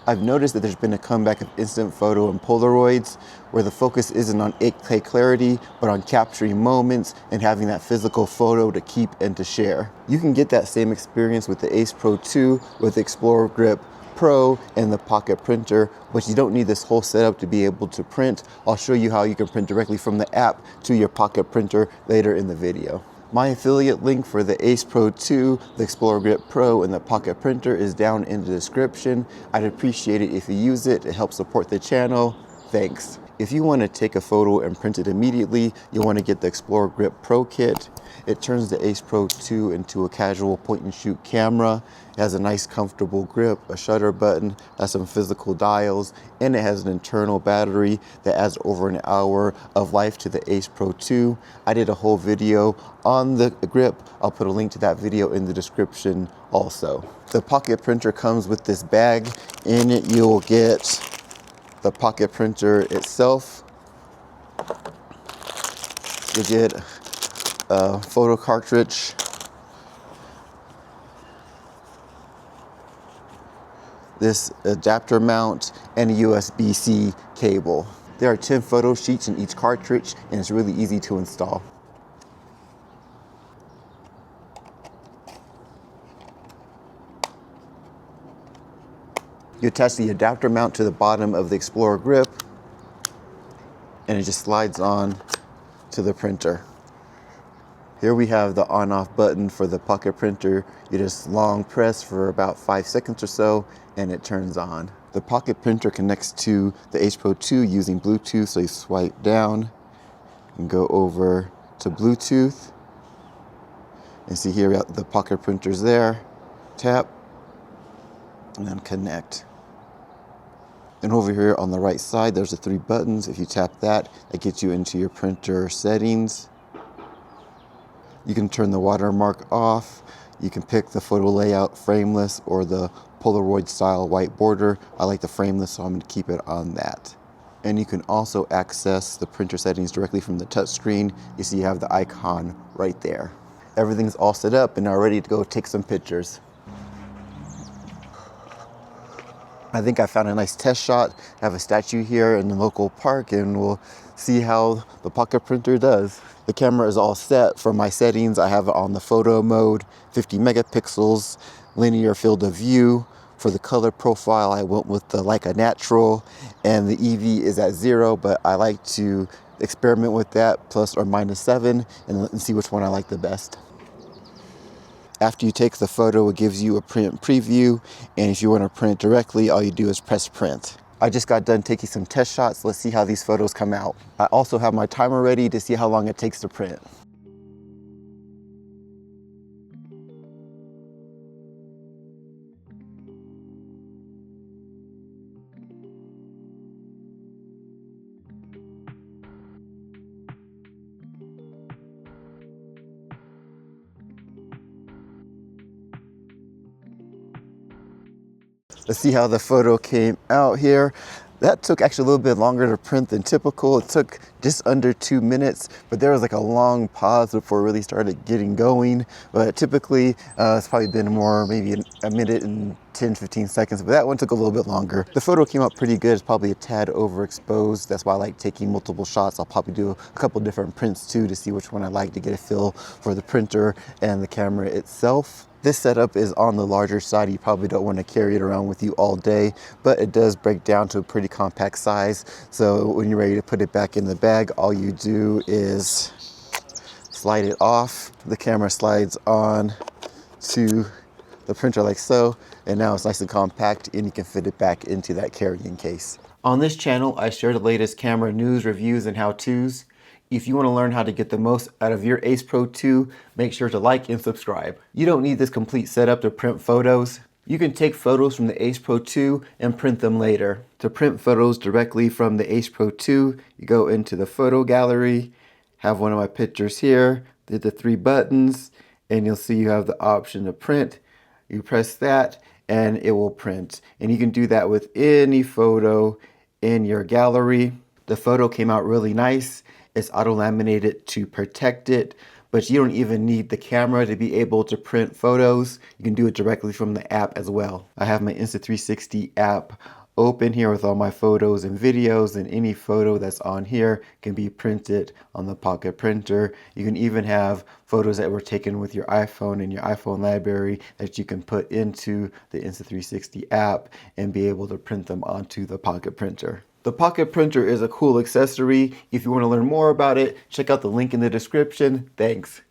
I've noticed that there's been a comeback of instant photo and Polaroids where the focus isn't on 8K clarity, but on capturing moments and having that physical photo to keep and to share. You can get that same experience with the Ace Pro 2 with the Explorer Grip Pro and the Pocket Printer, but you don't need this whole setup to be able to print. I'll show you how you can print directly from the app to your Pocket Printer later in the video. My affiliate link for the Ace Pro 2, the Explorer Grip Pro, and the Pocket Printer is down in the description. I'd appreciate it if you use it to help support the channel. Thanks. If you want to take a photo and print it immediately, you'll want to get the Explorer Grip Pro kit. It turns the Ace Pro 2 into a casual point and shoot camera. It has a nice comfortable grip, a shutter button, has some physical dials, and it has an internal battery that adds over an hour of life to the Ace Pro 2. I did a whole video on the grip. I'll put a link to that video in the description also. The Pocket Printer comes with this bag. In it you'll get the Pocket Printer itself. You get a photo cartridge, this adapter mount, and a USB-C cable. There are 10 photo sheets in each cartridge, and it's really easy to install. You attach the adapter mount to the bottom of the Explorer Grip, and it just slides on to the printer. Here we have the on-off button for the Pocket Printer. You just long press for about 5 seconds or so, and it turns on. The Pocket Printer connects to the Ace Pro 2 using Bluetooth, so you swipe down and go over to Bluetooth. And see here the Pocket Printer's there. Tap, and then connect. And over here on the right side, there's the 3 buttons. If you tap that, that gets you into your printer settings. You can turn the watermark off. You can pick the photo layout, frameless, or the Polaroid style white border. I like the frameless, so I'm going to keep it on that. And you can also access the printer settings directly from the touchscreen. You see you have the icon right there. Everything's all set up and now ready to go take some pictures. I think I found a nice test shot. I have a statue here in the local park, and we'll see how the Pocket Printer does. The camera is all set for my settings. I have it on the photo mode, 50 megapixels, linear field of view. For the color profile, I went with the Leica Natural, and the EV is at 0, but I like to experiment with that, plus or minus 7, and see which one I like the best. After you take the photo, it gives you a print preview, and if you want to print directly, all you do is press print. I just got done taking some test shots. Let's see how these photos come out. I also have my timer ready to see how long it takes to print. Let's see how the photo came out here. That took actually a little bit longer to print than typical. It took just under 2 minutes, but there was like a long pause before it really started getting going. But typically, it's probably been more, maybe a minute and 10, 15 seconds, but that one took a little bit longer. The photo came out pretty good. It's probably a tad overexposed. That's why I like taking multiple shots. I'll probably do a couple different prints too to see which one I like to get a feel for the printer and the camera itself. This setup is on the larger side. You probably don't want to carry it around with you all day, but it does break down to a pretty compact size. So when you're ready to put it back in the bag, all you do is slide it off. The camera slides on to the printer like so, and now it's nice and compact, and you can fit it back into that carrying case. On this channel, I share the latest camera news, reviews, and how-tos. If you want to learn how to get the most out of your Ace Pro 2, make sure to like and subscribe. You don't need this complete setup to print photos. You can take photos from the Ace Pro 2 and print them later. To print photos directly from the Ace Pro 2, you go into the photo gallery, have one of my pictures here, hit the 3 buttons, and you'll see you have the option to print. You press that and it will print. And you can do that with any photo in your gallery. The photo came out really nice. It's auto laminated to protect it, but you don't even need the camera to be able to print photos. You can do it directly from the app as well. I have my Insta360 app open here with all my photos and videos, and any photo that's on here can be printed on the Pocket Printer. You can even have photos that were taken with your iPhone and your iPhone library that you can put into the Insta360 app and be able to print them onto the Pocket Printer. The Pocket Printer is a cool accessory. If you want to learn more about it, check out the link in the description. Thanks.